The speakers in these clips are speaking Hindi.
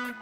बस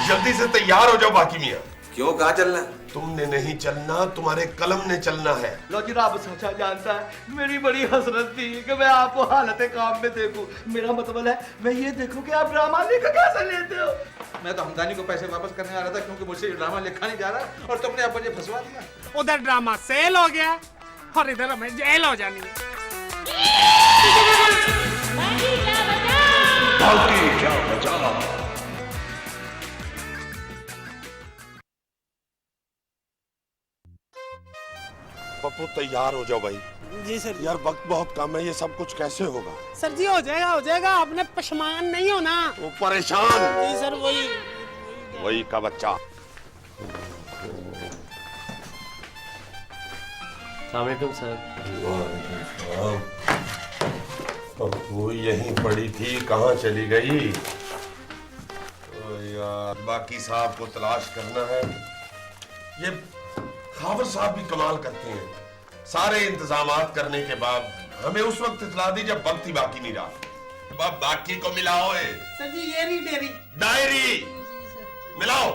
जल्दी से तैयार हो जाओ बाकी मियाँ। क्यों, कहाँ चलना? तुमने नहीं चलना, तुम्हारे कलम ने चलना है। लो जी, रब सच्चा जानता है, मेरी बड़ी हसरत थी कि मैं आपको हालत काम में देखूं। मेरा मतलब है मैं ये देखूं कि आप ड्रामा लिख कैसे लेते हो। मैं तो हमदानी को पैसे वापस करने आ रहा था क्योंकि मुझसे ड्रामा लिखा नहीं जा रहा और तुमने अब मुझे फंसवा दिया। उधर ड्रामा सेल हो गया और इधर हमें जेल हो जानी है। पप्पू तैयार हो जाओ भाई। जी सर। यार वक्त बहुत कम है, ये सब कुछ कैसे होगा? सर जी हो जाएगा, आपने पशमान नहीं होना। वो परेशान। जी सर, वही का बच्चा। अस्सलामुअलैकुम सर। वो यहीं पड़ी थी, कहाँ चली गई? यार बाकी साहब को तलाश करना है। ये खावर साहब भी कमाल करते हैं, सारे इंतजामात करने के बाद हमें उस वक्त इतला दी जब वक्त ही बाकी नहीं रहा। बाकी को मिलाओ। सर जी ये रही डेयरी। डायरी मिलाओ।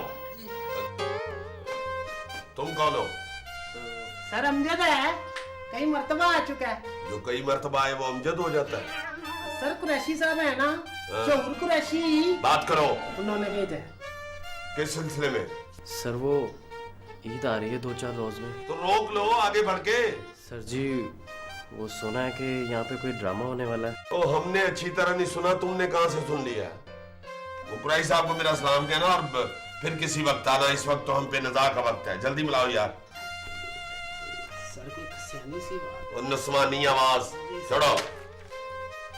तुम कौन हो? सर अमजद है, कई मर्तबा आ चुका है। जो कई मर्तबा आए वो अमजद हो जाता है? सर कुरैशी साहब है ना, शोहर कुरैशी, बात करो। उन्होंने भेजा। किस सिलसिले में? सर वो ईद आ रही है 2-4 रोज में। तो रोक लो आगे बढ़ के। सर जी वो सुना है कि यहाँ पे कोई ड्रामा होने वाला है। तो हमने अच्छी तरह नहीं सुना, तुमने कहां से सुन लिया? वो कुरैशी साहब को मेरा सलाम कहना और फिर किसी वक्त आना। इस वक्त तो हम पे नज़ा का वक्त है, जल्दी मिलाओ यार। सर कोई खसियानी सी बात। वो नस्वानी आवाज छोड़ो।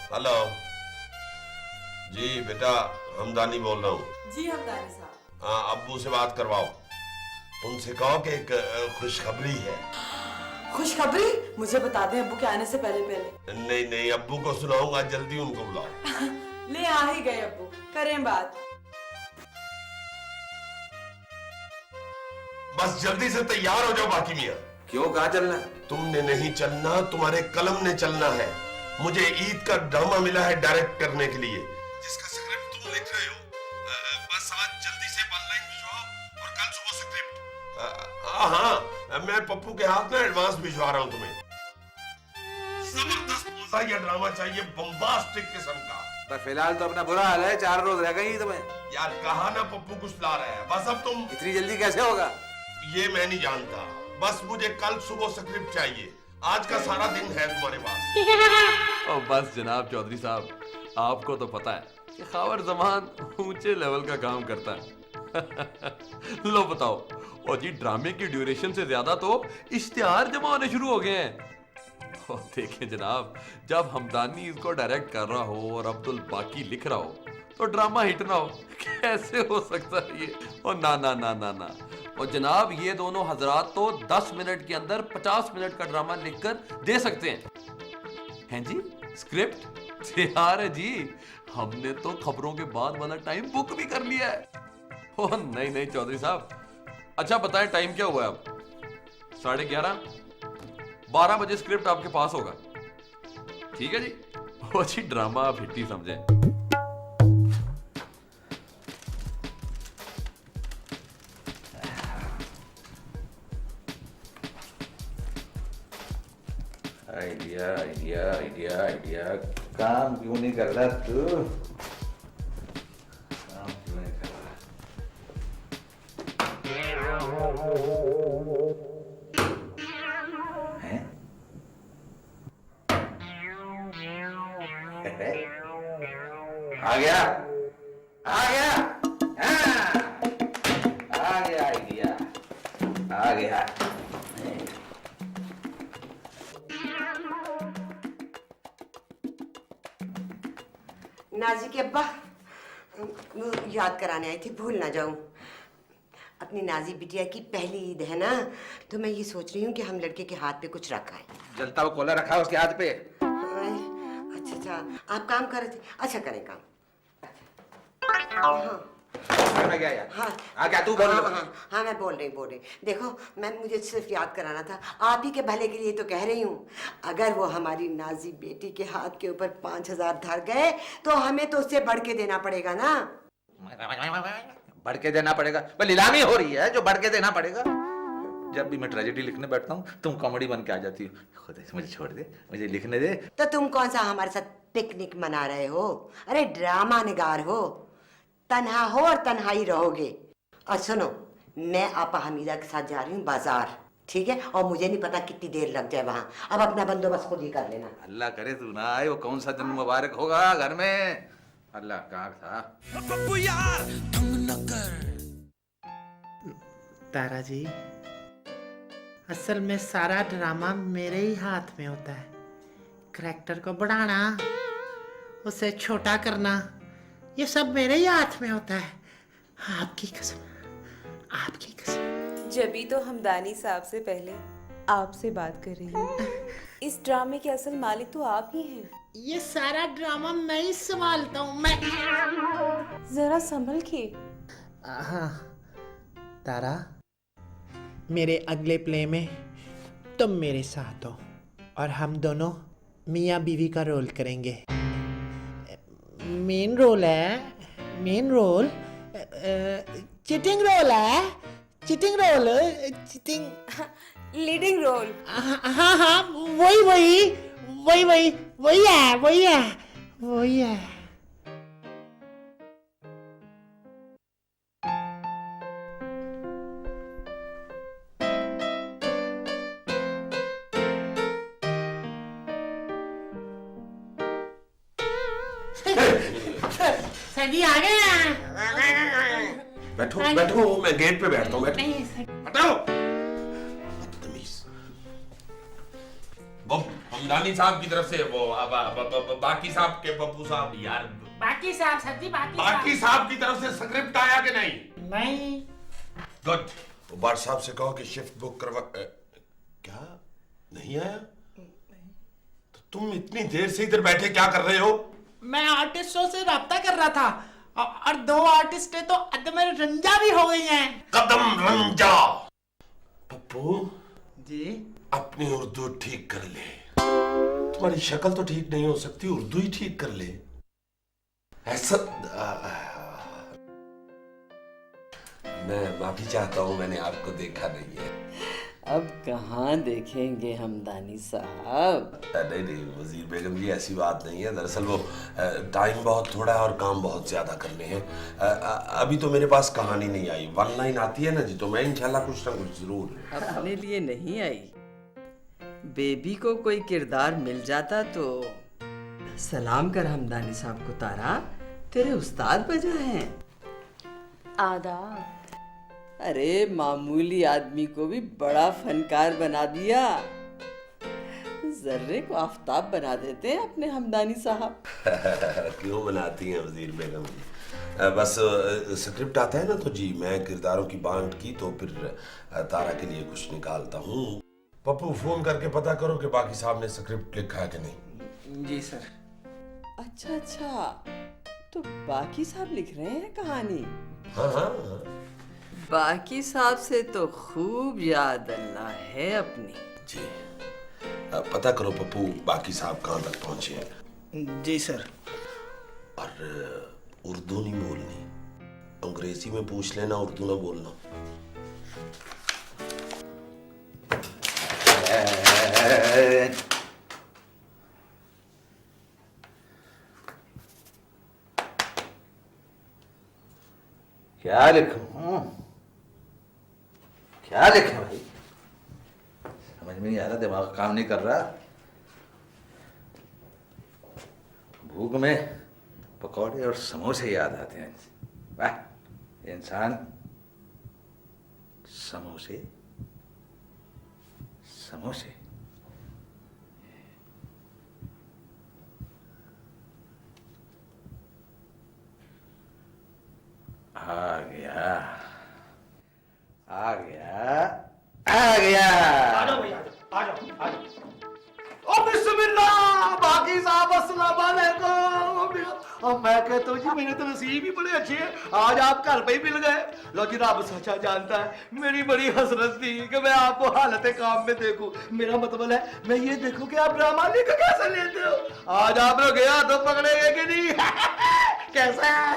हेलो जी बेटा, हमदानी बोल रहा हूँ। जी हमदानी साहब। हाँ, अब्बू से बात करवाओ, उनसे कहो कि एक खुशखबरी है। खुशखबरी? मुझे बता दें अब्बू के आने से पहले पहले। नहीं, अब्बू को सुनाऊंगा, जल्दी उनको बुलाओ। ले आ ही गए अब्बू, करें बात। बस जल्दी से तैयार हो जाओ बाकी मियाँ। क्यों, कहाँ चलना? तुमने नहीं चलना, तुम्हारे कलम ने चलना है। मुझे ईद का ड्रामा मिला है डायरेक्ट करने के लिए, जिसका स्क्रिप्ट तुम लिख रहे हो। बस आज जल्दी से ऑनलाइन भिजवाओ और कल सुबह स्क्रिप्ट। हाँ, मैं पप्पू के हाथ में एडवांस भिजवा रहा हूँ तुम्हें। जबरदस्त मजा या ड्रामा चाहिए, बम्बास्टिक किस्म का। पर फिलहाल तो अपना बुरा हाल है, 4 रोज रह गई तुम्हें। यार कहा ना पप्पू कुछ ला रहा है, बस अब तुम। इतनी जल्दी कैसे होगा? ये मैं नहीं जानता, बस मुझे कल सुबह स्क्रिप्ट चाहिए। आज का सारा दिन है तुम्हारे पास। और बस जनाब चौधरी साहब, आपको तो पता है कि खावर जमान ऊंचे लेवल का काम करता है। लो बताओ, और जी ड्रामे की ड्यूरेशन से ज्यादा तो इश्तिहार जमा होने शुरू हो गए हैं। और देखें जनाब, जब हमदानी इसको डायरेक्ट कर रहा हो और अब्दुल बाकी लिख रहा हो तो ड्रामा हिट ना हो, कैसे हो सकता है ये? और ना ना ना ना ना। और जनाब ये दोनों हजरात तो 10 मिनट के अंदर 50 मिनट का ड्रामा लिखकर दे सकते हैं जी? स्क्रिप्ट तैयार है जी, हमने तो खबरों के बाद वाला टाइम बुक भी कर लिया है। ओह नहीं चौधरी साहब, अच्छा बताएं टाइम क्या हुआ है अब? 11:30? 12 बजे स्क्रिप्ट आपके पास होगा, ठीक है जी? वो जी ड्रामा आप हिट ही समझें। आइडिया काम क्यों नहीं कर रहा तू? काम क्यों नहीं कर रहा? हैं? आ गया आइडिया आ गया। नाजी के अब्बा याद कराने आई थी, भूल ना जाऊं। अपनी नाजी बिटिया की पहली ईद है ना, तो मैं ये सोच रही हूँ कि हम लड़के के हाथ पे कुछ रखा है। जलता हुआ कोला रखा है उसके हाथ पे। अच्छा अच्छा, आप काम कर रहे थे, अच्छा करें काम। हाँ मैं गया यार। हाँ क्या तू बोल हाँ, रही? हाँ हाँ मैं बोल रही। देखो मैं मुझे सिर्फ याद कराना था, आप ही के भले के लिए तो कह रही हूँ। अगर वो हमारी नाजी बेटी के हाथ के ऊपर 5,000 धर गए तो हमें तो उससे बढ़ के देना पड़ेगा ना। बढ़ के देना पड़ेगा? पर नीलामी हो रही है जो बढ़ के देना पड़ेगा। जब भी मैं ट्रेजेडी लिखने बैठता हूँ तुम कॉमेडी बन के आ जाती हो। खुद मुझे छोड़ दे, मुझे लिखने दे। तो तुम कौन सा हमारे साथ पिकनिक मना रहे हो? अरे ड्रामा निगार हो, तन्हा हो और तन्हाई रहोगे। और सुनो, मैं आपा हमीदा के साथ जा रही हूँ बाजार, ठीक है? और मुझे नहीं पता कितनी देर लग जाए वहां। अब अपना बंदोबस्त खुद ही कर लेना। अल्लाह करे तू ना आए, वो कौन सा दिन मुबारक होगा घर में। अल्लाह कहाँ था। तारा जी, असल में सारा ड्रामा मेरे ही हाथ में होता है। करैक्टर को बढ़ाना, उसे छोटा करना, ये सब मेरे ही हाथ में होता है। आपकी कसम, आपकी कसम। जबी तो हमदानी साहब से पहले आपसे बात कर रही हूँ। इस ड्रामे के असल मालिक तो आप ही हैं। ये सारा ड्रामा मैं ही संभालता हूँ। मैं जरा संभल के। हाँ तारा, मेरे अगले प्ले में तुम मेरे साथ हो और हम दोनों मियाँ बीवी का रोल करेंगे। मेन रोल है, मेन रोल चिटिंग रोल है, cheating role, cheating leading role. हाँ हाँ वही वही वही वही वही है, वही है, वही है। सभी आ गए। बैठो बैठो, मैं गेट पे बैठता हूँ। बैठो, हटाओ बदतमीज। वो हमदानी साहब की तरफ से वो बाकी साहब के पप्पू साहब यार, बाकी साहब सच्ची बाकी साहब की तरफ से स्क्रिप्ट आया कि नहीं? नहीं। गुड। वो बाट साहब से कहो कि शिफ्ट बुक करवा। क्या नहीं आया? तो तुम इतनी देर से इधर बैठे क्या कर रहे हो? मैं आर्टिस्टों से राब्ता कर रहा था और 2 आर्टिस्टें तो अदम रंजा भी हो गई हैं। कदम रंजा। पप्पू जी, अपनी उर्दू ठीक कर ले। तुम्हारी शक्ल तो ठीक नहीं हो सकती, उर्दू ही ठीक कर ले। ऐसा मैं माफी चाहता हूँ, मैंने आपको देखा नहीं है। अब कहाँ देखेंगे हमदानी साहब? नहीं नहीं वजीर बेगम जी, ऐसी बात नहीं है। दरअसल वो टाइम बहुत थोड़ा है और काम बहुत ज्यादा करने हैं। अभी तो मेरे पास कहानी नहीं आई। 1 लाइन आती है ना जी, तो मैं इंशाल्लाह कुछ ना कुछ जरूर। अपने लिए नहीं आई, बेबी को कोई किरदार मिल जाता तो। सलाम कर हमदानी साहब को तारा, तेरे उस्ताद बजा हैं। आदाब। अरे मामूली आदमी को भी बड़ा फनकार बना दिया। जर्रे को आफताब बना देते हैं अपने हमदानी साहब। क्यों बनाती हैं वजीर बेगम जी? बस स्क्रिप्ट आता है ना तो जी मैं किरदारों की बांट की तो फिर तारा के लिए कुछ निकालता हूँ। पप्पू फोन करके पता करो कि बाकी साहब ने स्क्रिप्ट लिखा है कि नहीं। जी सर। अच्छा अच्छा, तो बाकी साहब लिख रहे हैं कहानी? हाँ हाँ, बाकी साहब से तो खूब याद अल्लाह है अपनी। जी पता करो पप्पू बाकी साहब कहाँ तक पहुंचे हैं। जी सर। और उर्दू नहीं बोलनी, अंग्रेजी में पूछ लेना, उर्दू ना बोलना। क्या लिखूं? क्या लिखें भाई? समझ में नहीं आ रहा, दिमाग काम नहीं कर रहा। भूख में पकौड़े और समोसे याद आते हैं। वाह, इंसान समोसे समोसे। आ गया। अब मैं कहता हूँ जी मेरे तो नसीब ही बड़े अच्छे हैं, आज आप घर पे ही मिल गए। लो जी रब सच्चा जानता है, मेरी बड़ी हसरत थी कि मैं आपको हालत काम में देखूं। मेरा मतलब है मैं ये देखूं कि आप ड्रामा लिख कैसे लेते हो। आज आप लोग गया तो पकड़ेंगे कि नहीं? कैसा है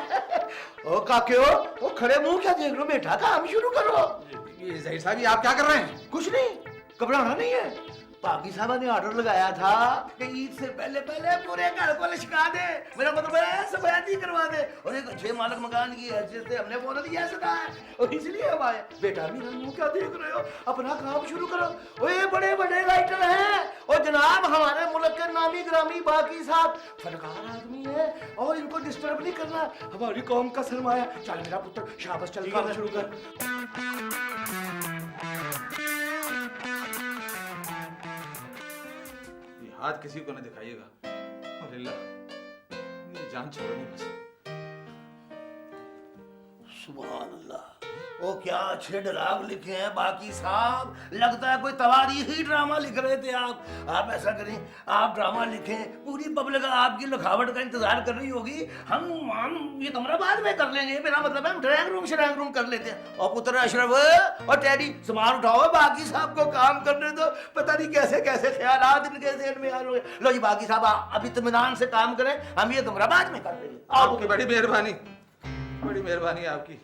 ओ काके हो, ओ खड़े मुंह क्या देख रहे हो बेटा, काम शुरू करो। ये जहीर साहब, ये आप क्या कर रहे हैं? कुछ नहीं, घबराना नहीं है। पाकी साहब ने ऑर्डर लगाया था कि ईद से पहले पहले पूरे घर को लिशका दे, मेरा मतलब है सफाई करवा दे, और एक अच्छे मालिक मकान की हैसियत से हमने बोल दिया सदा है, और इसलिए हम आए। बेटा मेरा मुंह क्या देख रहे हो, अपना काम शुरू करो। ओए बड़े बड़े राइटर हैं, और जनाब हमारे मुल्क के नामी ग्रामी बाकी साहब फनकार आदमी है, और इनको डिस्टर्ब नहीं करना, हमारी कौम का सरमाया। चल मेरा पुत्र शाबाश, चल काम शुरू कर। हाथ किसी को न दिखाइएगा, और अल्लाह ये जान छोड़नी बस। सुभान अल्लाह, वो क्या अच्छे डायलॉग लिखे हैं बाकी साहब, लगता है कोई तवारीखी ड्रामा लिख रहे थे आप ऐसा करें, आप ड्रामा लिखें, पूरी पब्लिक आपकी लिखावट का इंतजार कर रही होगी, हम ये कमरा बाद में कर लेंगे, मेरा मतलब है हम ड्राइंग रूम कर लेते हैं। और पुत्र अशरफ और टैडी सामान उठाओ, बाकी साहब को काम करने दो, पता नहीं कैसे कैसे ख्यालात इनके ज़हन में आ रहे हैं। लो जी बाकी साहब आप इत्मीनान से काम करें, हम ये कमरा बाद में कर लेंगे। आपकी बड़ी मेहरबानी, बड़ी मेहरबानी आपकी।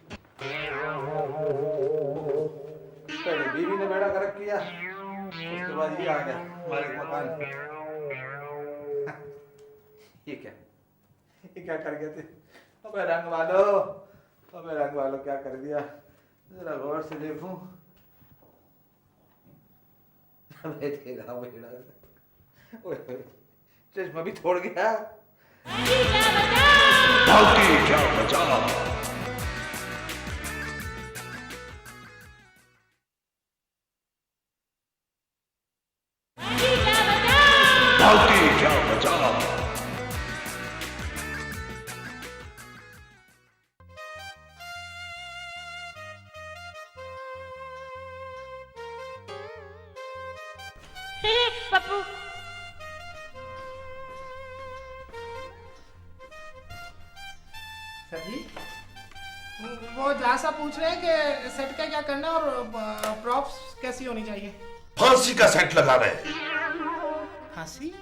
पहले बीवी ने बेड़ा गर्क किया, उसके बाद ये आ गया मालिक मकान। ये क्या कर गए थे? अबे रंग वालों क्या कर दिया, जरा गौर से देखूं। अबे तेरा बेड़ा, ओए चश्मा भी छोड़ गया। पप्पू सर जी, वो जासा पूछ रहे हैं कि सेट का क्या करना और प्रॉप्स कैसी होनी चाहिए। फांसी का सेट लगा रहे हैं। फांसी?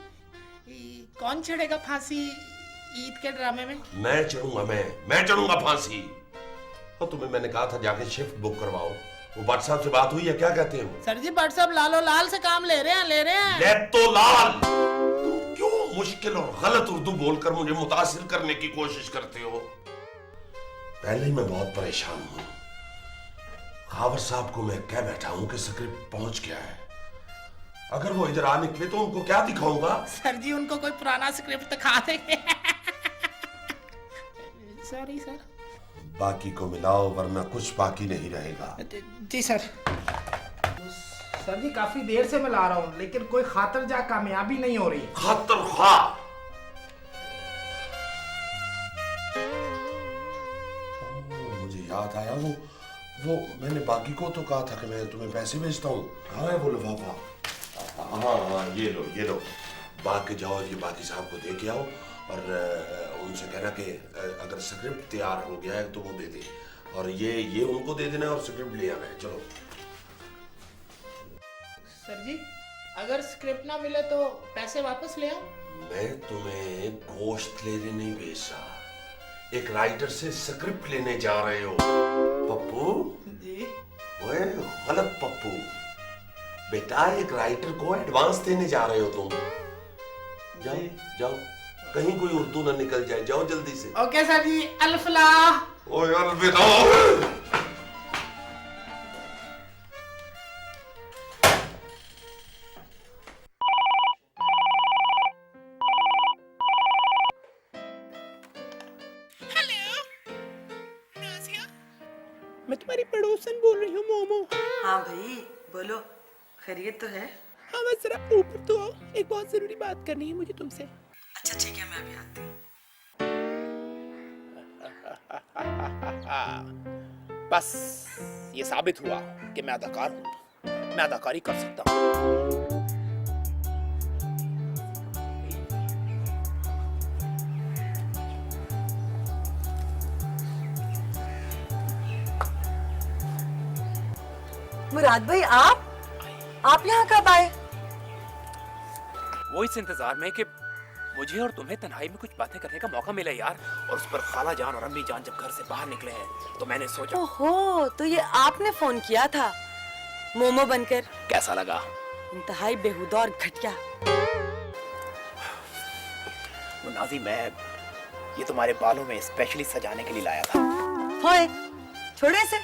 कौन चढ़ेगा फांसी ईद के ड्रामे में? मैं चढ़ूंगा फांसी। और तुम्हें मैंने कहा था जाके शिफ्ट बुक करवाओ, वो भट्ट साहब से बात हुई है? क्या कहते हो? सर जी भट्ट साहब लाल से काम ले रहे हैं। ले तो लाल, तुम क्यों मुश्किल और गलत उर्दू बोलकर मुझे मुतासिर करने की कोशिश करते हो? पहले ही मैं बहुत परेशान हूं। खावर साहब को मैं कह बैठा हूं कि स्क्रिप्ट पहुंच गया है, अगर वो इधर आ निकले तो उनको क्या दिखाऊंगा? सर जी उनको कोई पुराना स्क्रिप्ट दिखा देंगे। Sorry sir. बाकी को मिलाओ वरना कुछ बाकी नहीं रहेगा। जी सर। सर जी काफी देर से मैं ला रहा हूँ, लेकिन कोई खातरजा कामयाबी नहीं हो रही। खातर खा मुझे याद आया, वो मैंने बाकी को तो कहा था कि मैं तुम्हें पैसे भेजता हूँ। कहाँ है वो लिफाफा? हाँ ये लो। बाकी जाओ, ये बाकी साहब को दे के आओ और उनसे कहना कि अगर स्क्रिप्ट तैयार हो गया है तो वो दे दे, और ये उनको दे देना और स्क्रिप्ट ले आना है। चलो। सर जी अगर स्क्रिप्ट ना मिले तो पैसे वापस ले आओ। मैं तुम्हें गोश्त लेने नहीं भेज रहा, एक राइटर से स्क्रिप्ट लेने जा रहे हो। पप्पू जी। ओए गलत पप्पू बेटा, एक राइटर को एडवांस देने जा रहे हो तुम। जाओ, कहीं कोई उर्दू ना निकल जाए, जाओ जल्दी से। ओके सर जी, अलफलाह। ओए अलविदा। मैं तुम्हारी पड़ोसन बोल रही हूँ मोमो। हाँ भाई बोलो, खैरियत तो है? हाँ बस जरा ऊपर तो आओ, एक बहुत जरूरी बात करनी है मुझे तुमसे। अच्छा ठीक है, मैं अभी आती हूँ। बस ये साबित हुआ कि मैं अदाकार हूँ, मैं अदाकारी कर सकता हूँ। मुराद भाई आप यहाँ कब आए? वो इस इंतजार में कि मुझे और तुम्हें तन्हाई में कुछ बातें करने का मौका मिला यार। और उस पर खाला जान और अम्मी जान जब घर से बाहर निकले हैं तो मैंने सोचा। ओहो, तो ये आपने फोन किया था मोमो बनकर? कैसा लगा? इंतहाई बेहुदा और घटिया। नाजी, मैं ये तुम्हारे बालों में स्पेशली सजाने के लिए लाया था। होए, छोड़े से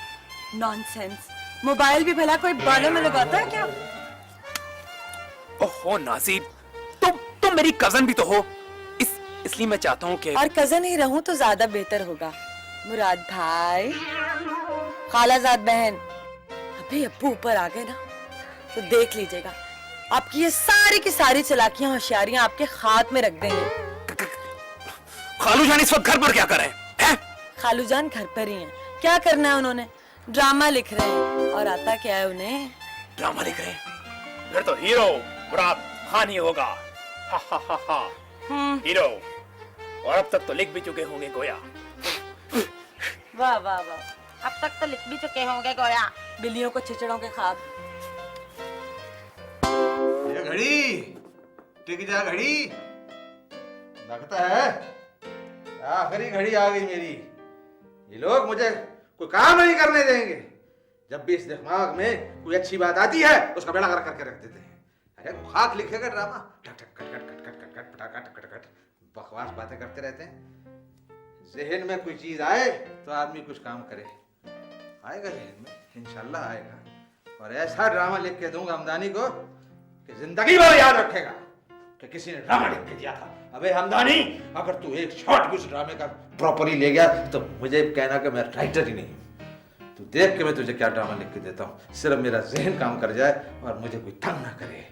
नॉनसेंस। मोबाइल भी भला कोई बालों में लगाता है क्या? ओहो नाजी, तुम मेरी कजन भी तो हो, इसलिए मैं चाहता हूँ कि और कजन ही रहूं तो ज्यादा बेहतर होगा। मुराद भाई, खालाजाद बहन, अभी अब्बू ऊपर आ गए ना तो देख लीजिएगा, आपकी ये सारी की सारी चालाकियां होशियारियां आपके हाथ में रख देंगे। खालू जान इस वक्त घर पर क्या कर रहे हैं? खालू जान घर पर ही हैं। क्या करना है उन्होंने? ड्रामा लिख रहे हैं। और आता क्या है उन्हें? ड्रामा लिख रहे हैं? फिर तो हीरो मुराद खान ही होगा। हा हा हा हा। हीरो। और अब तक तो लिख भी चुके होंगे गोया। वाह वाह वाह, अब तक तो लिख भी चुके होंगे गोया। बिल्लियों को चिचड़ों के ख्वाब। ये घड़ी टिक जा घड़ी, लगता है आखिरी घड़ी आ गई मेरी। ये लोग मुझे कोई काम नहीं करने देंगे। जब भी इस दिमाग में कोई अच्छी बात आती है उसका बेड़ा गर्क करके रख देते हैं। अरे खाक लिखेगा ड्रामा, टक टक cut cut cut cut cut cut पटाखा टक कट कट, बकवास बातें करते रहते हैं। जहन में कोई चीज आए तो आदमी कुछ काम करे। आएगा जहन में, इंशाल्लाह आएगा। और ऐसा ड्रामा लिख के दूंगा हमदानी को कि जिंदगी भर याद रखेगा कि किसी ने ड्रामा लिख के दिया था। अबे हमदानी, अगर तू एक शॉट भी उस ड्रामे का प्रॉपरली ले गया तो मुझे कहना कि मैं राइटर ही नहीं। तू देख के मैं तुझे क्या ड्रामा लिख के देता हूँ। सिर्फ मेरा जहन काम कर जाए और मुझे कोई तंग ना करे।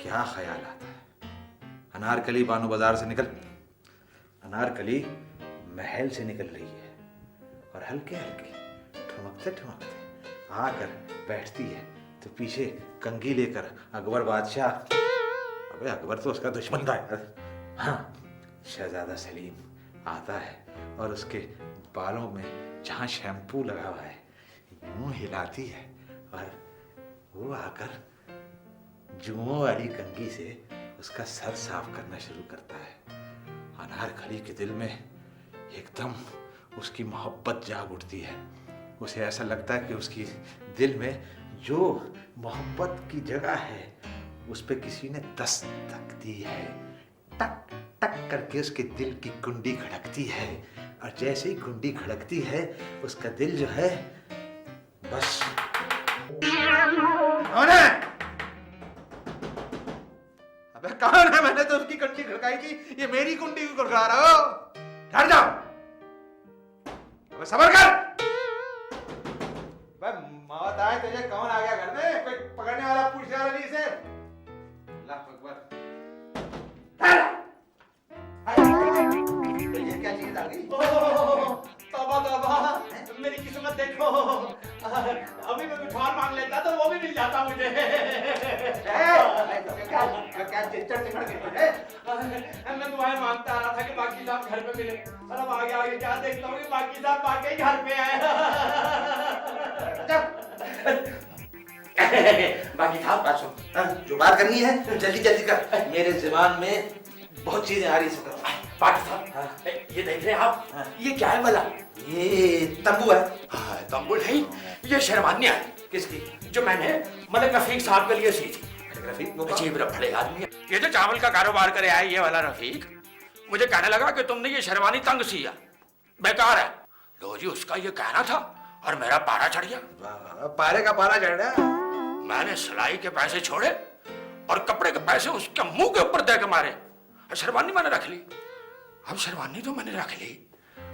क्या ख्याल आता है। अनारकली बानो बाजार से निकल, अनारकली महल से निकल रही है और हल्के हल्के ठुमकते ठुमकते आकर बैठती है तो पीछे कंघी लेकर अकबर बादशाह, अबे अकबर तो उसका दुश्मन था यार, हाँ, शहजादा सलीम आता है और उसके बालों में जहाँ शैम्पू लगा हुआ है यूं हिलाती है और वो आकर जुओं वाली कंघी से उसका सर साफ करना शुरू करता है। अनारकली के दिल में एकदम उसकी मोहब्बत जाग उठती है। उसे ऐसा लगता है कि उसकी दिल में जो मोहब्बत की जगह है उस पे किसी ने दस्तक दी है। टक टक करके उसके दिल की कुंडी खड़कती है और जैसे ही कुंडी खड़कती है उसका दिल जो है बस कौन है? अबे कौन है? मैंने तो उसकी कुंडी खड़काई थी, ये मेरी कुंडी क्यों खड़का रहा हो? ठहर जाओ, अबे सब्र कर। मौत आए तुझे, कौन आ गया घर में? कोई पकड़ने वाला पूछ रहा नहीं से? अल्लाह अकबर। ये क्या चीज आ गई? तौबा तौबा, मेरी किस्मत देखो। अभी मैं मिठाई मांग लेता तो वो भी मिल जाता मुझे। क्या चिच्चड़ चिकड़ के? मैं दुआएं मांगता आ रहा था कि बाकी साहब घर पे मिले और अब आगे आगे क्या देखता हूँ कि बाकी साहब वाकई घर पे आए। बाकी साहब बात सुन, जो बात करनी है जल्दी जल्दी कर, मेरे दिमाग में बहुत चीजें आ रही है। बाकी साहब, ये देख रहे हैं आप, ये क्या है भला? ये तंबू है। हाँ, तंबू नहीं, ये शेरवानी है। किसकी? जो मैंने मलिक रफीक साहब के लिए सी थी। रफीक अजीब बड़े आदमी है। ये जो चावल का कारोबार करे आए ये वाला रफीक मुझे कहने लगा कि तुमने ये शेरवानी तंग सिया, बेकार है। लो जी, उसका ये कहना था और मेरा पारा चढ़ गया। पारे का पारा चढ़ गया। मैंने सिलाई के पैसे छोड़े और कपड़े के पैसे उसके मुंह के ऊपर दे के मारे। शेरवानी मैंने रख ली। अब शेरवानी तो मैंने रख ली,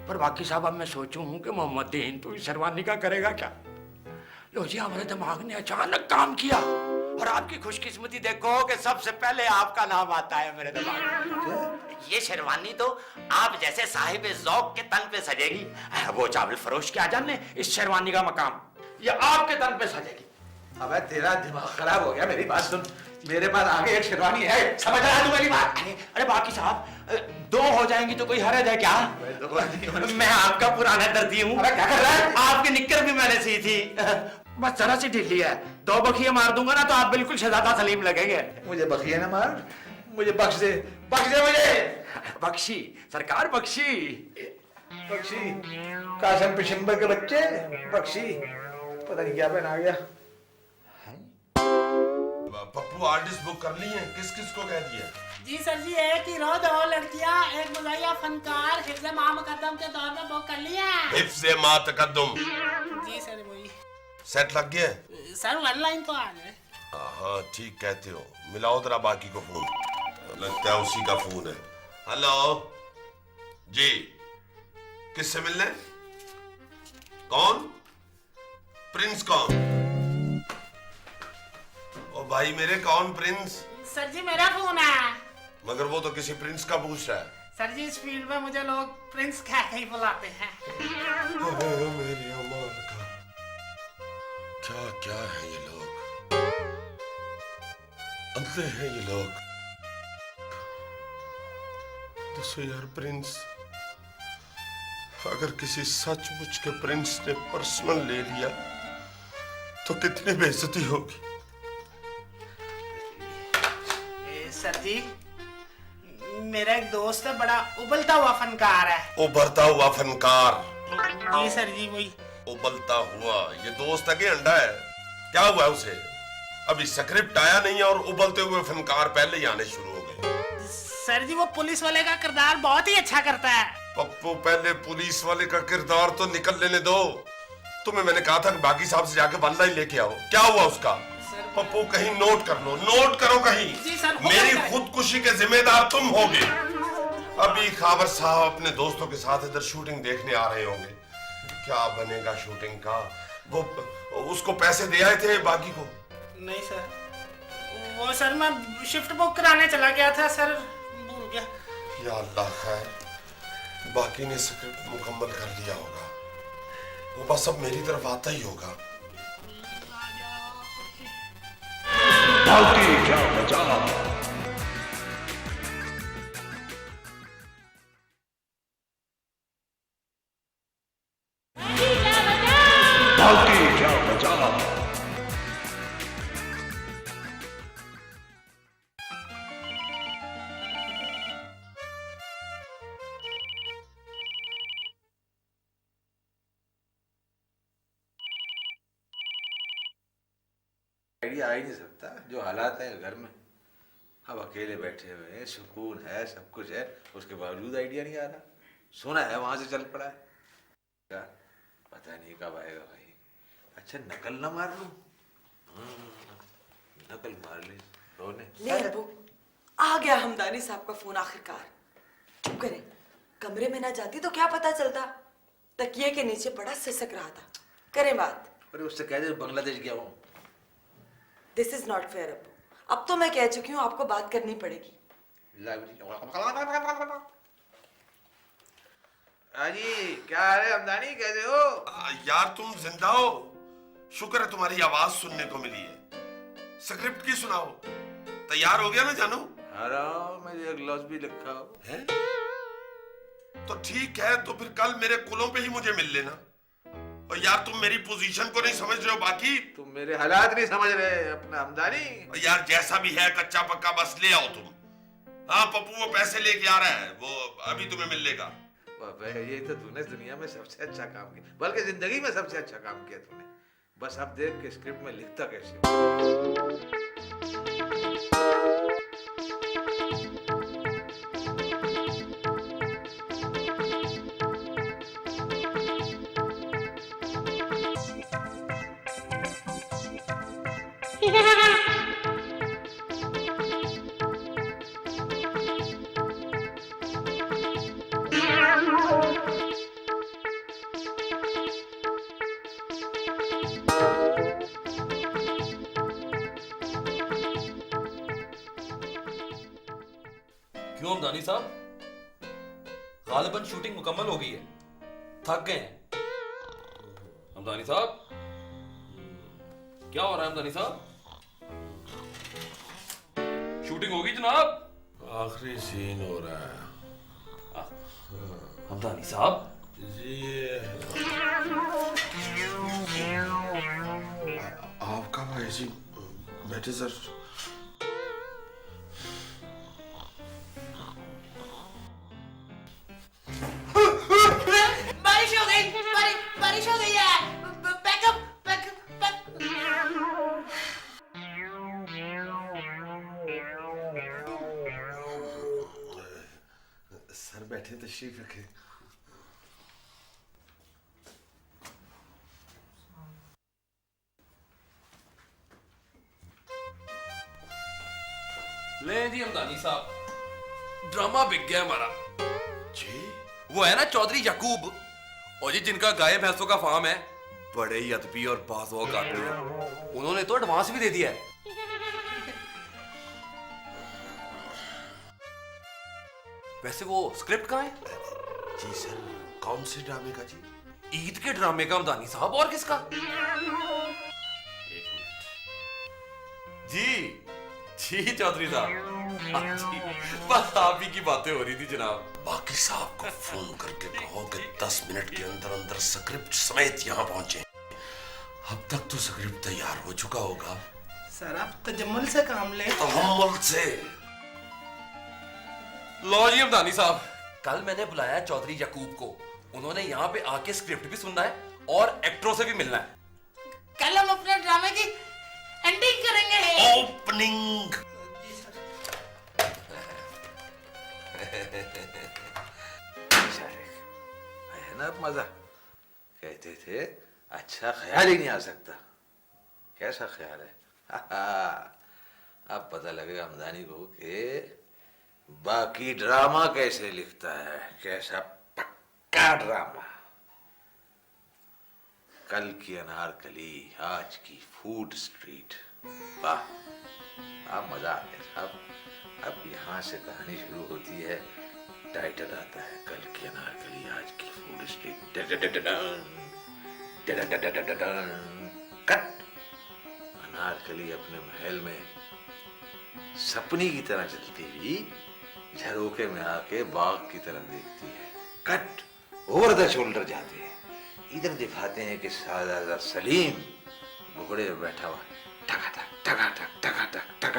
पर बाकी साहब अब मैं सोचूं कि मोहम्मद दीन तू शेरवानी का करेगा क्या? लो जी, हमारे दिमाग ने अचानक काम किया और आपकी खुशकिस्मती देखो कि सबसे पहले आपका नाम आता है मेरे दिमाग में। ये शेरवानी तो आप जैसे साहिब ज़ौक़ के तन पे सजेगी। वो चावल फरोश के आजान ने इस शेरवानी का मकाम ये आपके तन पे सजेगी। अबे तेरा दिमाग खराब हो गया। मेरी बात सुन, मेरे पास आगे एक शेरवानी है, समझ रहा है तू मेरी बात? अरे बाकी साहब, 2 हो जाएंगी तो कोई हरज है क्या? मैं आपका पुराना दर्दी हूँ। अरे क्या कर रहा है? आपकी निक्कर भी मैंने सी थी, बस जरा सी ढीली है। 2 बखिए मार दूंगा ना तो आप बिल्कुल शहजादा सलीम लगेंगे। मुझे बखिए ना मार, मुझे बख्श दे मुझे। बख्शी सरकार, बख्शी। बख्शी कासम पिशंबर के बच्चे, बख्शी पता नहीं क्या पहना आ गया। पप्पू आर्टिस्ट बुक कर ली है, किस किस को कह दिया? जी सर जी, एक हीरो, 2 लड़कियां, एक मुज़ैया फनकार, हिफ्ज़ मां मुकद्दम के तौर पे बुक कर लिया। हिफ्ज़ मां तकद्दुम। जी सर वही। सेट लग गया? सर 1 लाइन तो आ जाए। हाँ ठीक कहते हो। मिलाओ जरा बाकी को फोन, लगता है उसी का फोन है। हेलो जी, किससे मिलने? कौन? प्रिंस कौन? ओ भाई मेरे, कौन प्रिंस? सर जी मेरा फोन है। मगर वो तो किसी प्रिंस का पूछ रहा है। सर जी इस फील्ड में मुझे लोग प्रिंस कह के ही बुलाते हैं। मेरी अमान का क्या क्या है ये लोग, अंधे हैं ये लोग। तो यार प्रिंस, अगर किसी सचमुच के प्रिंस ने पर्सनल ले लिया तो कितनी बेइज्जती होगी। सर जी मेरा एक दोस्त है, बड़ा उबलता हुआ फनकार है। उभरता हुआ फनकार? जी सर जी वही। उबलता हुआ, ये दोस्त है कि अंडा है? क्या हुआ उसे? अभी स्क्रिप्ट आया नहीं है और उबलते हुए फनकार पहले ही आने शुरू हो गए। सर जी वो पुलिस वाले का किरदार बहुत ही अच्छा करता है। पप्पू पहले पुलिस वाले का किरदार तो निकल लेने दो। तुम्हें मैंने कहा था कि बाकी साहब से जाके वन लाइन लेके आओ, क्या हुआ उसका? पप्पू कहीं नोट कर लो, नोट करो कहीं। जी सर, मेरी खुदकुशी के जिम्मेदार तुम होगे। अभी खावर साहब अपने दोस्तों के साथ इधर शूटिंग देखने आ रहे होंगे। क्या बनेगा शूटिंग का? वो उसको पैसे दे आए थे बाकी को? नहीं सर, वो सर मैं शिफ्ट बुक कराने चला गया था सर, भूल गया। या अल्लाह खैर, बाकी ने स्क्रिप्ट मुकम्मल कर लिया होगा, वो बस अब मेरी तरफ आता ही होगा। आइडिया आ ही नहीं सकता, जो हालात है घर में। अब अकेले बैठे हुए हैं, सुकून है, सब कुछ है, उसके बावजूद आइडिया नहीं आ रहा। सोना है वहां से चल पड़ा है, क्या पता नहीं कब आएगा भाई। अच्छा नकल ना मार लूं? नकल मार ले रोने। ले अबू, आ गया हमदानी साहब का फोन आखिरकार। चुप करें, कमरे में ना जाती तो क्या पता चलता। तकिए के नीचे पड़ा सिसक रहा था। करें बात। अरे उससे कह दे बांग्लादेश गया हूँ। This is not fair Abu, अब तो मैं कह चुकी हूँ, आपको बात करनी पड़ेगी। जी क्या है हमदानी, कैसे हो? यार तुम जिंदा हो, शुक्र है तुम्हारी आवाज सुनने को मिली है। स्क्रिप्ट की सुनाओ, तैयार हो गया ना जानू? मेरे एक ग्लास भी लिखा हो है? तो ठीक है, तो फिर कल मेरे कुलों पे ही मुझे मिल लेना। और यार तुम मेरी पोजीशन को नहीं समझ रहे हो, बाकी तुम मेरे हालात नहीं समझ रहे अपना हमदानी। यार जैसा भी है कच्चा पक्का बस ले आओ तुम। हाँ पप्पू वो पैसे लेके आ रहा है, वो अभी तुम्हें मिल लेगा। ये तो तूने दुनिया में सबसे अच्छा काम किया, बल्कि जिंदगी में सबसे अच्छा काम किया तूने। बस अब देख के स्क्रिप्ट में लिखता कैसे हो। क्यों हमदानी साहब, गालिबन शूटिंग मुकम्मल हो गई है, थक गए हैं। हमदानी साहब क्या हो रहा है? हमदानी साहब शूटिंग होगी जनाब? आखिरी सीन हो रहा है, हमदानी साहब, जी आपका भाई जी बैठे सर। बारिश हो गई, बारिश हो गई है। बैकअप, सर बैठे तशरीफ रखे। ले जी हमदानी साहब, ड्रामा बिक गया हमारा। जी वो है ना चौधरी याकूब, और जी जिनका गाय भैंसों का फार्म है, बड़े ही अदबी और बाज़ौक़ आदमी है। उन्होंने तो एडवांस भी दे दिया है। वैसे वो स्क्रिप्ट कहाँ है? जी सर, कौन से ड्रामे का जी? ईद के ड्रामे का हमदानी साहब, और किसका? जी जी चौधरी साहब, हाँ जी, बस आप ही की बातें हो रही थी जनाब। बाकी साहब को फोन करके कहो कि 10 मिनट के अंदर अंदर स्क्रिप्ट समेत यहाँ पहुंचे। अब तक तो स्क्रिप्ट तैयार हो चुका होगा। सर आप तजम्मुल से काम ले। तहम्मुल से। लो जी हमदानी साहब, कल मैंने बुलाया चौधरी याकूब को। उन्होंने यहाँ पे आके स्क्रिप्ट भी सुनना है और एक्टरों से भी मिलना है। कल हम अपने ड्रामे की एंडिंग करेंगे। ओपनिंग। है ना अब मजा। कहते थे अच्छा ख्याल ही नहीं आ सकता। कैसा ख्याल है? अब पता लगेगा हमदानी को कि बाकी ड्रामा कैसे लिखता है, कैसा पक्का ड्रामा। कल की अनारकली, आज की फूड स्ट्रीट। वाह, अब मजा आ गया साहब। अब यहाँ से कहानी शुरू होती है, टाइटल आता है कल की अनारकली, आज की फूड स्ट्रीट। कट। अनारकली अपने महल में सपनी की तरह चलती हुई झरोके में आके बाघ की तरह देखती है। कट। ओवर द शोल्डर जाते हैं, इधर दिखाते हैं कि सादार सलीम घोड़े में बैठा हुआ टका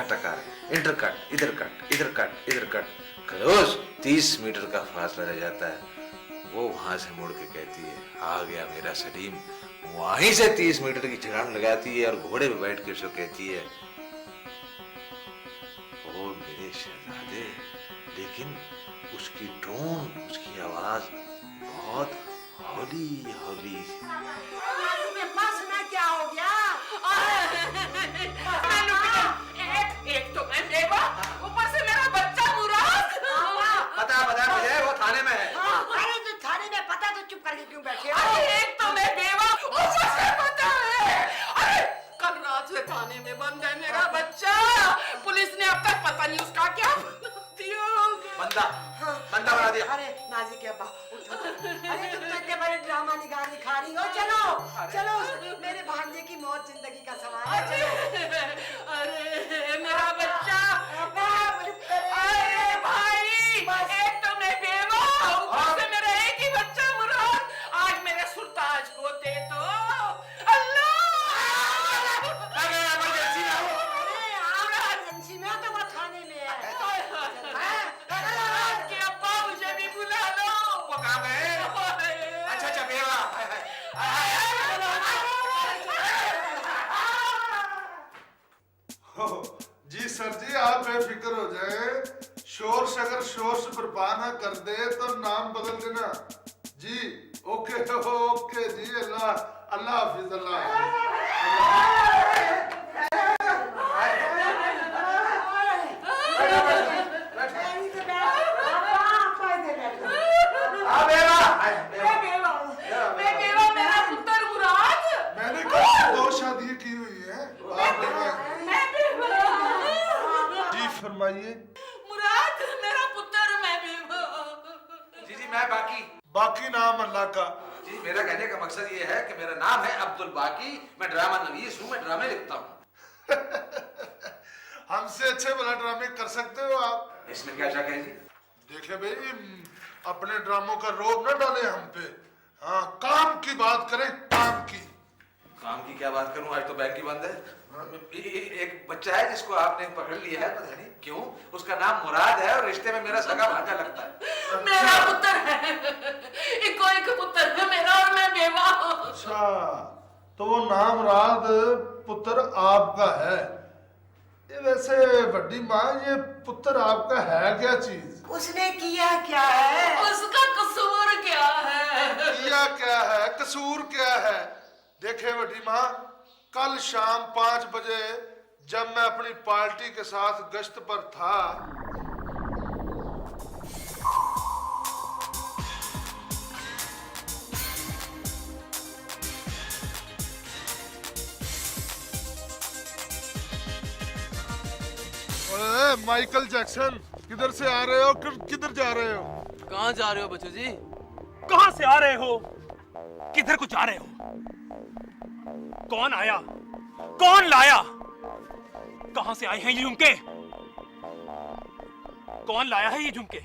टका। इंटर कट, इधर कट, इधर कट, इधर कट। क्लोज 30 मीटर का फासला रह जाता है। वो वहां से मुड़ के कहती है आ गया मेरा सलीम। वहीं से 30 मीटर की छलांग लगाती है और घोड़े पे बैठ के उसको कहती है ओ मेरे शहजादे। लेकिन उसकी टोन, उसकी आवाज बहुत हौली हौली। क्या हो गया? एक तो मैं बेवा, ऊपर से मेरा बच्चा मुराद। पता मुझे, वो थाने में है। अरे तो थाने में पता तो चुप करके क्यों बैठे हो? अरे एक तो मैं बेवा, ऊपर से पता है। अरे कल रात से थाने में बंद है मेरा बच्चा। पुलिस ने अब तक पता नहीं उसका क्या बंदा बना दिया। अरे नाजी के अब्बा उठो। अरे तुम तो इतने बड़े ड्रामा निखा रही हो। चलो मेरे भांजे की मौत जिंदगी का सवाल है। अरे मेरा बच्चा। अरे भाई, एक तो मैं बेवा, ऊपर से मेरा एक ही बच्चा मुराद। आज मेरे सुरताज को दे दो अल्लाह। एमरजेंसी में तो वो थाने में है। के अब्बा मुझे भी बुला लो। वो कहाँ गए? अच्छा बेवा। जी सर जी, आप बेफिक्र हो जाए। शोर अगर शोर से बर्पा ना कर दे तो नाम बदल देना जी। ओके ओके जी। अल्लाह अल्लाह हाफिज। अल्लाह मैंने कल 2 शादियां की हुई है। जी फरमाइए। मुराद मेरा पुत्र, मैं बेवा। जी मैं बाकी। बाकी नाम अल्लाह का। जी मेरा कहने का मकसद ये है कि मेरा नाम है अब्दुल बाकी। मैं ड्रामा नवीस हूँ, मैं ड्रामे लिखता हूँ। हमसे अच्छे भला ड्रामे कर सकते हो आप। इसमें क्या शक है जी? देखे भाई, अपने ड्रामों का रोब न डाले हम पे। हाँ, काम की बात करें, काम की। काम की क्या बात करूं, आज तो बैंक ही बंद है। एक बच्चा है जिसको आपने पकड़ लिया है, पता नहीं क्यों। उसका नाम मुराद है और रिश्ते में मेरा सगा भांजा लगता है। मेरा पुत्र है, इको एक पुत्र है मेरा और मैं बेवा हूँ। अच्छा, तो वो नाम राद पुत्र आपका है। ये वैसे बड़ी माँ, ये पुत्र आपका है क्या चीज? उसने किया क्या है? उसका कसूर क्या है? किया क्या है, कसूर क्या है? देखे बड़ी माँ, कल शाम 5 बजे जब मैं अपनी पार्टी के साथ गश्त पर था, माइकल जैक्सन किधर से आ रहे हो, किधर जा रहे हो? कहाँ जा रहे हो बच्चू जी? कहां से आ रहे हो, किधर को जा रहे हो? कौन आया, कौन लाया, कहां से आए हैं ये झुमके? कौन लाया है ये झुमके?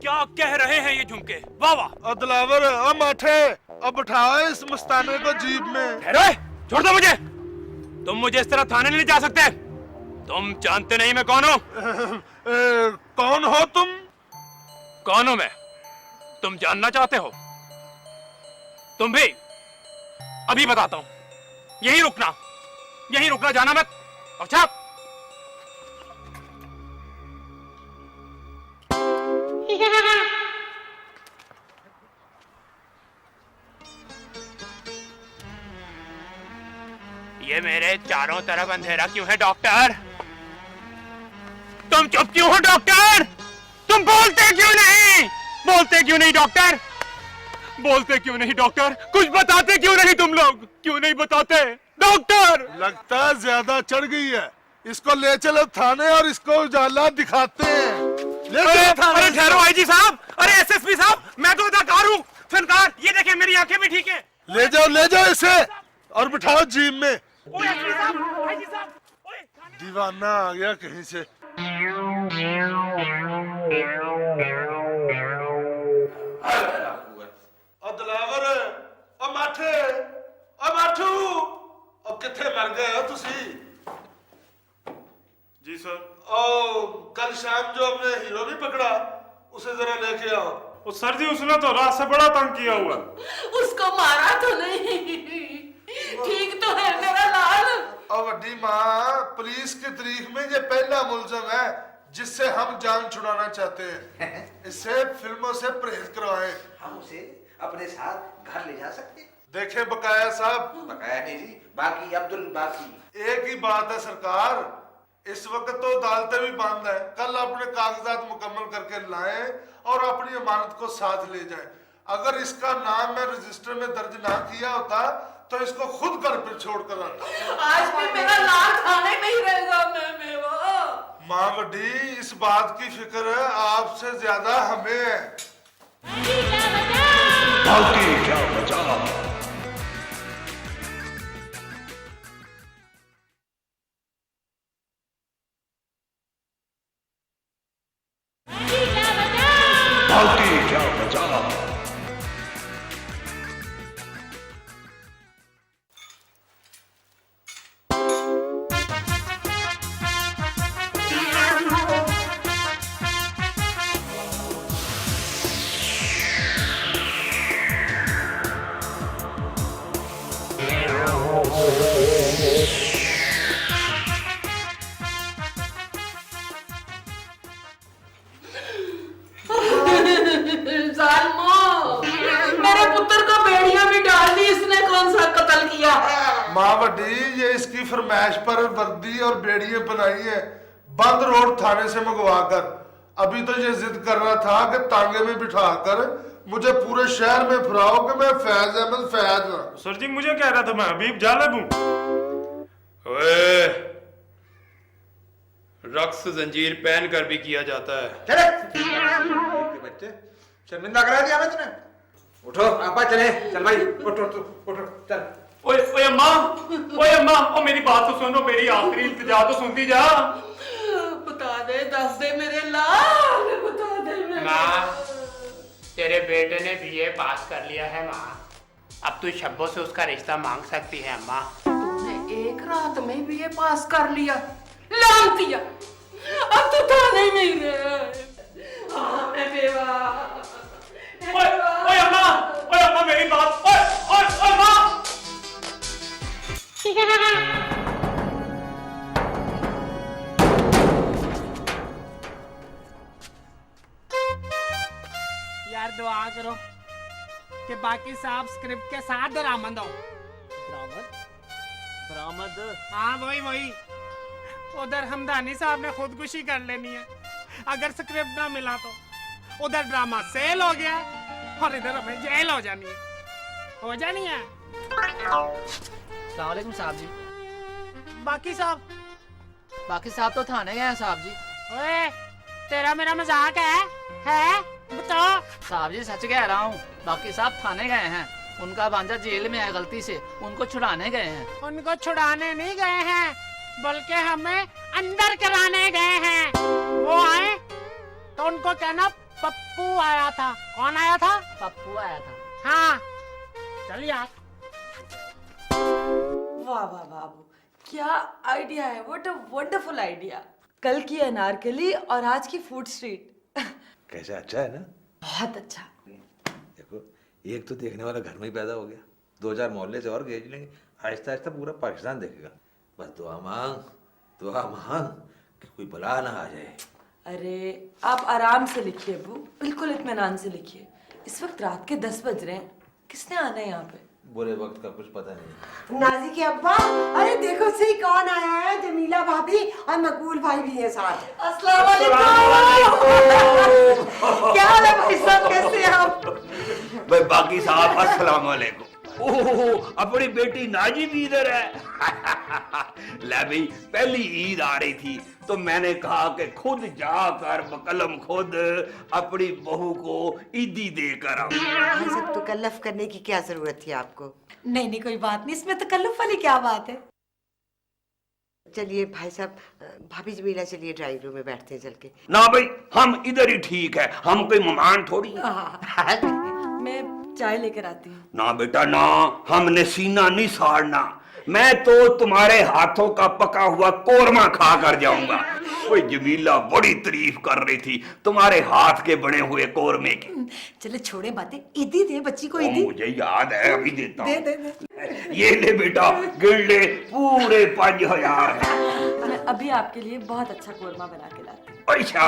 क्या कह रहे हैं ये झुमके? वाह वाह। अदलावर, अब माठे, अब बिठाओ इस मस्ताने को जीप में। ठहरो, छोड़ दो मुझे। तुम मुझे इस तरह थाने नहीं ले जा सकते। तुम जानते नहीं मैं कौन हूं। कौन हो तुम? कौन हूं मैं, तुम जानना चाहते हो? तुम भी, अभी बताता हूं। यहीं रुकना, जाना मत। अच्छा, ये मेरे चारों तरफ अंधेरा क्यों है डॉक्टर? तुम चुप क्यों हो डॉक्टर? तुम बोलते क्यों नहीं डॉक्टर? बोलते क्यों नहीं डॉक्टर? कुछ बताते क्यों नहीं तुम लोग? क्यों नहीं बताते डॉक्टर? लगता है ज्यादा चढ़ गई है। इसको ले चलो थाने और इसको उजाला दिखाते हैं। ले चलो थाने। अरे ठहरो आईजी साहब, अरे एसएसपी साहब, मैं तो अदाकार हूँ, फनकार। ये देखिए मेरी आंखें भी ठीक है। ले जाओ इसे और बिठाओ जीप में। ओए एसपी साहब, आईजी साहब, ओए दीवाना आ गया कहीं से। अदलावर, ओ माठे, ओ माठू, ओ किथे मर गए हो तुसी? जी सर। ओ कल शाम जो हमने हीरो नहीं पकड़ा, उसे जरा लेके आओ। ओ सर जी, उसने तो रात से बड़ा तंग किया हुआ। उसको मारा तो नहीं, ठीक तो है मेरा लाल। और वड्डी माँ, पुलिस की तारीख में ये पहला मुलजम है जिससे हम जान छुड़ाना चाहते हैं। इससे फिल्मों से परहेज करवाएं। हम उसे अपने साथ घर ले जा सकते हैं। देखे बकाया साहब। बकाया नहीं जी, बाकी अब्दुल बाकी। एक ही बात है सरकार, इस वक्त तो अदालतें भी बंद है। कल अपने कागजात मुकम्मल करके लाएं और अपनी अमानत को साथ ले जाएं। अगर इसका नाम मैं रजिस्टर में दर्ज ना किया होता तो इसको खुद घर पर छोड़ कर आता। आज भी मेरा लाल थाने में ही रहेगा। मैं बेवा। माँ वड्डी, इस बात की फिक्र आपसे ज्यादा हमें है। क्या बचा? मेरे पुत्र को बेड़ियां भी डाल दी इसने। कौन सा कत्ल किया है? माँ वड्डी, ये इसकी फरमाइश पर वर्दी और बेड़ियां बनाई है बंद रोड थाने से मंगवा कर। अभी तो ये जिद कर रहा था कि तांगे में बिठाकर मुझे पूरे शहर में फिराओ कि मैं फैज अहमद फैज हूं। सर जी, मुझे कह रहा था मैं हबीब जालब हूं। ओए, रक्स जंजीर पहन कर भी किया जाता है। बच्चे शर्मिंदा करा दिया हमें तूने। उठो आपा, चले। चल भाई, उठो चल। ओए अम्मा, ओ मेरी बात तो सुनो, मेरी आखिरी इल्तिजा तो सुनती जा। बता दे, दस दे मेरे लाल, बता बेटे ने बीए पास कर लिया है माँ। अब तू शब्बों से उसका रिश्ता मांग सकती है अम्मा। तूने एक रात में बीए पास कर लिया, लान दिया। अब तो थाने में ही रहे। मैं बेवा। ओए अम्मा मेरी बात। ओए माँ। यार दुआ करो कि बाकी साहब स्क्रिप्ट के साथ दरामद हो। बरामद? हाँ वही। उधर हमदानी साहब ने खुदकुशी कर लेनी है, अगर स्क्रिप्ट ना मिला तो। उधर ड्रामा सेल हो गया और इधर हमें जेल हो जानी है। अस्सलाम वालेकुम साहब जी। बाकी साहब तो थाने गए हैं साहब जी। ओए तेरा मेरा मजाक है? बताओ। साहब जी सच कह रहा हूँ, बाकी साहब थाने गए हैं। उनका भांजा जेल में है, गलती से उनको छुड़ाने गए हैं। उनको छुड़ाने नहीं गए हैं, बल्कि हमें अंदर कराने गए हैं। वो आए तो उनको कहना पप्पू आया था। कौन आया था? पप्पू आया था। हाँ चल यार। वाह वाह बाबू, क्या आइडिया है। What a wonderful idea. कल की अनारकली और आज की फूड स्ट्रीट। कैसे, अच्छा है ना? बहुत अच्छा। देखो, एक तो देखने वाला घर में ही पैदा हो गया, 2-4 मोहल्ले से और भेज लेंगे, आहिस्ता आहिस्ता पूरा पाकिस्तान देखेगा। बस दुआ मांग कि कोई बला ना आ जाए। अरे आप आराम से लिखिए अबू, बिल्कुल इत्मीनान से लिखिए। इस वक्त रात के 10 बज रहे हैं, किसने आना है यहाँ पे? बुरे वक्त का कुछ पता नहीं। नाजी के अब्बा, अरे देखो सही कौन आया है। जमीला भाभी और मकबूल भाई भी है साथ। अस्सलाम क्या हाल है भाई साहब, कैसे हैं आप? भाई बाकी साहब अस्सलाम वालेकुम। ओह, अपनी बेटी नाजी भी इधर है। ले भाई, पहली ईद आ रही थी तो मैंने कहा कि खुद जाकर बकलम खुद अपनी बहू को ईदी देकर आऊं। ये सब तकल्लुफ करने की क्या जरूरत थी आपको? नहीं कोई बात नहीं, इसमें तकल्लुफ वाली क्या बात है। चलिए भाई साहब, भाभी जमीला चलिए ड्राइंग रूम में बैठते हैं चल के। ना भाई, हम इधर ही ठीक है, हम कोई मेहमान थोड़ी। मैं चाय लेकर आती हूँ। ना बेटा ना, हमने सीना नहीं साड़ना। मैं तो तुम्हारे हाथों का पका हुआ कोरमा खा कर जाऊंगा। कोई जमीला बड़ी तारीफ कर रही थी तुम्हारे हाथ के बने हुए कोरमे की। चले छोड़े बातें, ईदी दे बच्ची को ईदी। मुझे याद है, अभी देता हूँ। दे। ये ले बेटा, गिन ले, पूरे 5000 है। मैं अभी आपके लिए बहुत अच्छा कोरमा बना के लाती हूँ। अच्छा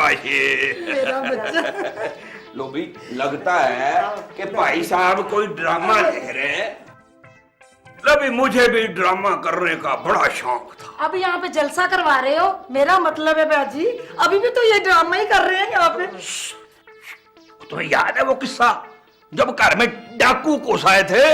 मेरा बच्चा। लो भी, लगता है कि भाई साहब कोई ड्रामा देख रहे हैं। अभी मुझे भी ड्रामा करने का बड़ा शौक था। अब यहाँ पे जलसा करवा रहे हो? मेरा मतलब है बाजी, अभी भी तो ये ड्रामा ही कर रहे हैं यहाँ पे। तुम्हें याद है वो किस्सा जब घर में डाकू घुसाए थे?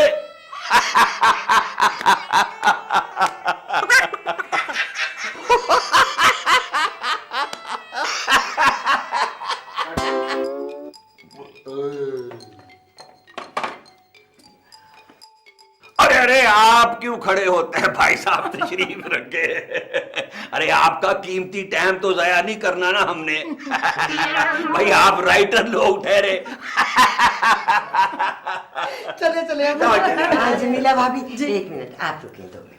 अरे आप क्यों खड़े होते हैं भाई साहब, तशरीफ रखे। अरे आपका कीमती टाइम तो जाया नहीं करना ना हमने। भाई आप राइटर लोग ठहरे। चले जमीला भाभी, 1 मिनट आप रुकिए, 2 मिनट।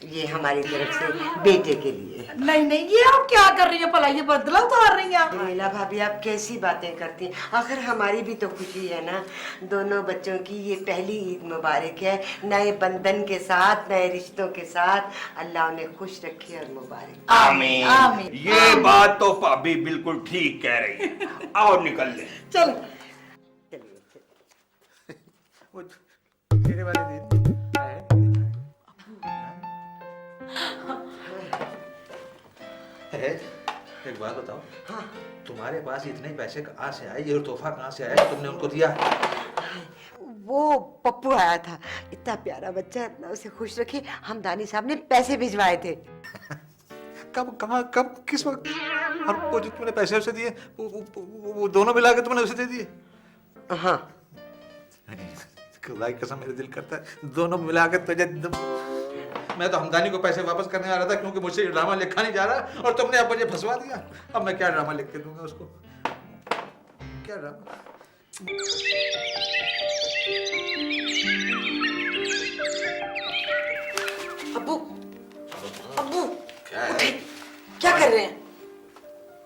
ये हमारी तरफ से बेटे के लिए। नहीं, ये आप क्या कर रही है? भला ये बदला उतार रही हैं। जमीला भाभी आप कैसी बातें करती हैं? आखिर हमारी भी तो खुशी है ना। दोनों बच्चों की ये पहली ईद मुबारक है, नए बंधन के साथ, नए रिश्तों के साथ। अल्लाह उन्हें खुश रखे और मुबारक। आमीन, आमीन। ये बात तो भाभी बिल्कुल ठीक कह रही है। आओ निकल ले। चलो एक बात बताओ, हाँ, तुम्हारे पास इतने पैसे कहाँ से आए? ये तोहफा कहाँ से आया तुमने उनको दिया? वो पप्पू आया था, इतना प्यारा बच्चा, इतना उसे खुश रखे, हमदानी साहब ने पैसे भिजवाए थे। कब, कहाँ, कब, किस वक्त? और वो जो तुमने पैसे उसे दिए, वो दोनों मिला के तुमने उसे दे दिए? हाँ। खुदा की कसम, मेरा दिल करता है दोनों मिला के तुझे। मैं तो हमदानी को पैसे वापस करने आ रहा था क्योंकि मुझसे ड्रामा लिखा नहीं जा रहा और तुमने अब मुझे फंसवा दिया। अब मैं क्या ड्रामा लिख के दूंगा उसको? क्या ड्रामा? अब्बू अब्बू क्या है? क्या कर रहे हैं?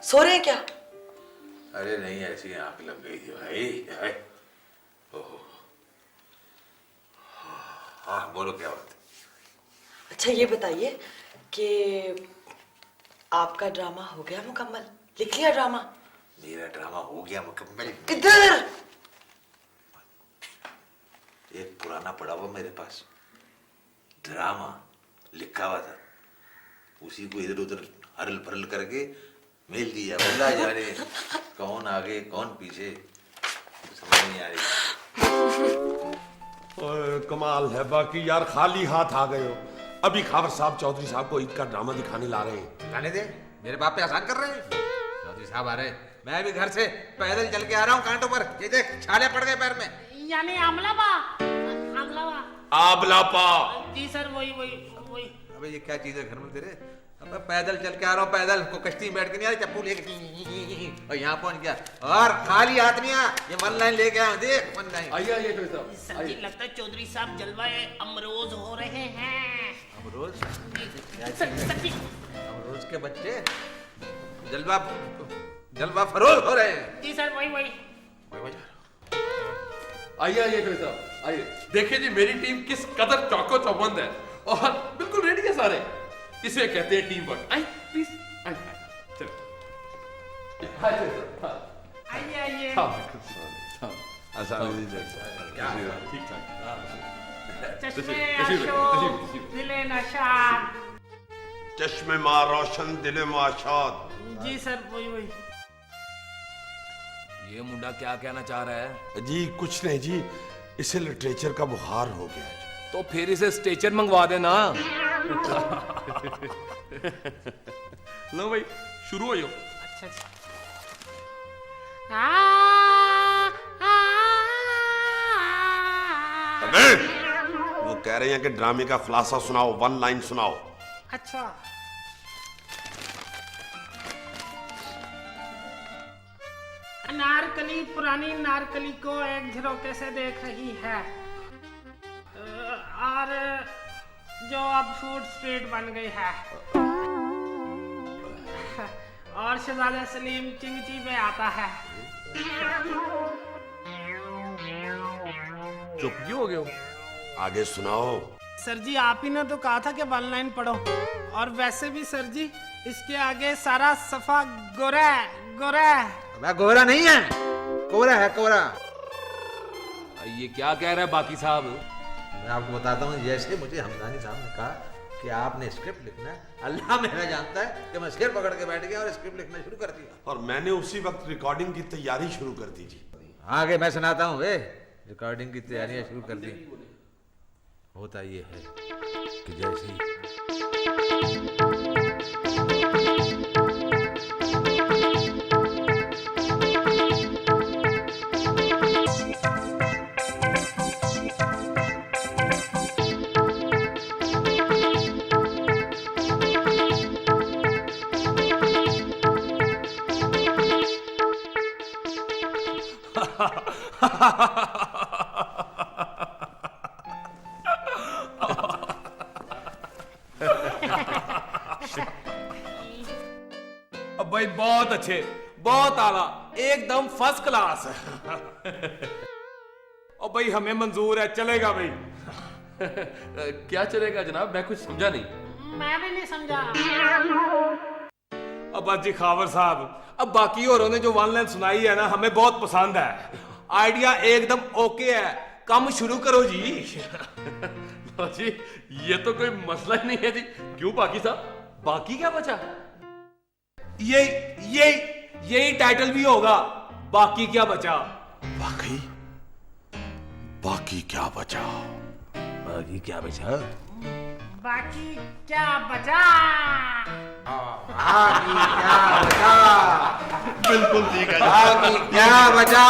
सो रहे हैं क्या? अरे नहीं, ऐसी आंख लग गई थी भाई। ओहो। हाँ बोलो, क्या बात है? अच्छा ये बताइए कि आपका ड्रामा हो गया मुकम्मल? लिख लिया ड्रामा? मेरा ड्रामा हो गया मुकम्मल। किधर? एक पुराना पड़ा हुआ मेरे पास ड्रामा लिखा हुआ था, उसी को इधर उधर हरल फरल करके मेल दिया। बोला जा रहे कौन आगे कौन पीछे समझ नहीं आ रही। ओए, कमाल है। बाकी यार खाली हाथ आ गए हो। अभी खावर साहब चौधरी साहब को ईद का ड्रामा दिखाने ला रहे हैं। दिखाने दे, मेरे बाप पे आसान कर रहे हैं। चौधरी साहब आ रहे, मैं भी घर से पैदल चल के आ रहा हूँ कांटों पर। ये देख छाले पड़ गए पैर में। यानी आमलापा? आबलापा? जी सर, वही। अबे ये क्या चीज है घर में तेरे? अब पैदल चल के आ रहा हूँ, पैदल को कश्ती में बैठ के नहीं आ रही, चप्पू लेके और यहाँ पहुंच गया और खाली हाथ नहीं आ। ये वन लाइन लेके आया, देख वन लाइन। आइए सर जी, लगता है चौधरी साहब जलवाए अमरोज हो रहे हैं। अमरोज? सर जी, अमरोज के बच्चे जलवा फरोज हो रहे हैं। जी सर, वही। आइए साहब आइए। देखिए जी मेरी टीम किस कदर चौको चौबंद है और बिल्कुल रेडी है सारे। इसे कहते हैं टीम वर्क। आइए प्लीज, आइए चलो। आइए। ठीक ठाक। चश्मे आशो दिले नशाद। चश्मे माँ रोशन दिले माशाद। जी सर, वही। ये मुंडा क्या कहना चाह रहा है? जी कुछ नहीं जी, इसे लिटरेचर का बुखार हो गया है। तो फिर इसे स्टेचर मंगवा देना। लो भाई शुरू हो जाओ। अच्छा। वो कह रहे हैं कि ड्रामे का खुलासा सुनाओ, वन लाइन सुनाओ। अच्छा। अनारकली पुरानी नारकली को एक झरोके से देख रही है और जो अब फूड स्ट्रीट बन गई है और शहजादा सलीम चिंगची पे आता है। चुप क्यों हो गए हो? आगे सुनाओ। सर जी, आप ही ने तो कहा था कि वन लाइन पढ़ो, और वैसे भी सर जी इसके आगे सारा सफा गोरा है। गोरा नहीं है, कोरा है, कोरा। ये क्या कह रहा है बाकी साहब? मैं आपको बताता हूँ, जैसे मुझे हमदानी साहब ने कहा कि आपने स्क्रिप्ट लिखना है, अल्लाह मेरा जानता है कि मैं सिर पकड़ के बैठ गया और स्क्रिप्ट लिखना शुरू कर दिया। और मैंने उसी वक्त रिकॉर्डिंग की तैयारी शुरू कर दी जी। आगे मैं सुनाता हूँ। रिकॉर्डिंग की तैयारियां शुरू कर दी। होता ये है कि जैसे ही अब भाई बहुत अच्छे, बहुत आला, एकदम फर्स्ट क्लास। और भाई हमें मंजूर है, चलेगा भाई। क्या चलेगा जनाब? मैं कुछ समझा नहीं। मैं भी नहीं समझा। अब जी खावर साहब, अब बाकी औरों ने जो वन लाइन सुनाई है ना, हमें बहुत पसंद है। आइडिया एकदम ओके है, काम शुरू करो जी। लो जी, ये तो कोई मसला ही नहीं है जी। क्यों बाकी साहब, बाकी क्या बचा? यही टाइटल भी होगा, बाकी क्या बचा। बाकी क्या बचा? बाकी क्या बचा? बाकी क्या बचा? बाकी क्या बचा? बिल्कुल ठीक है। बाकी क्या बचा?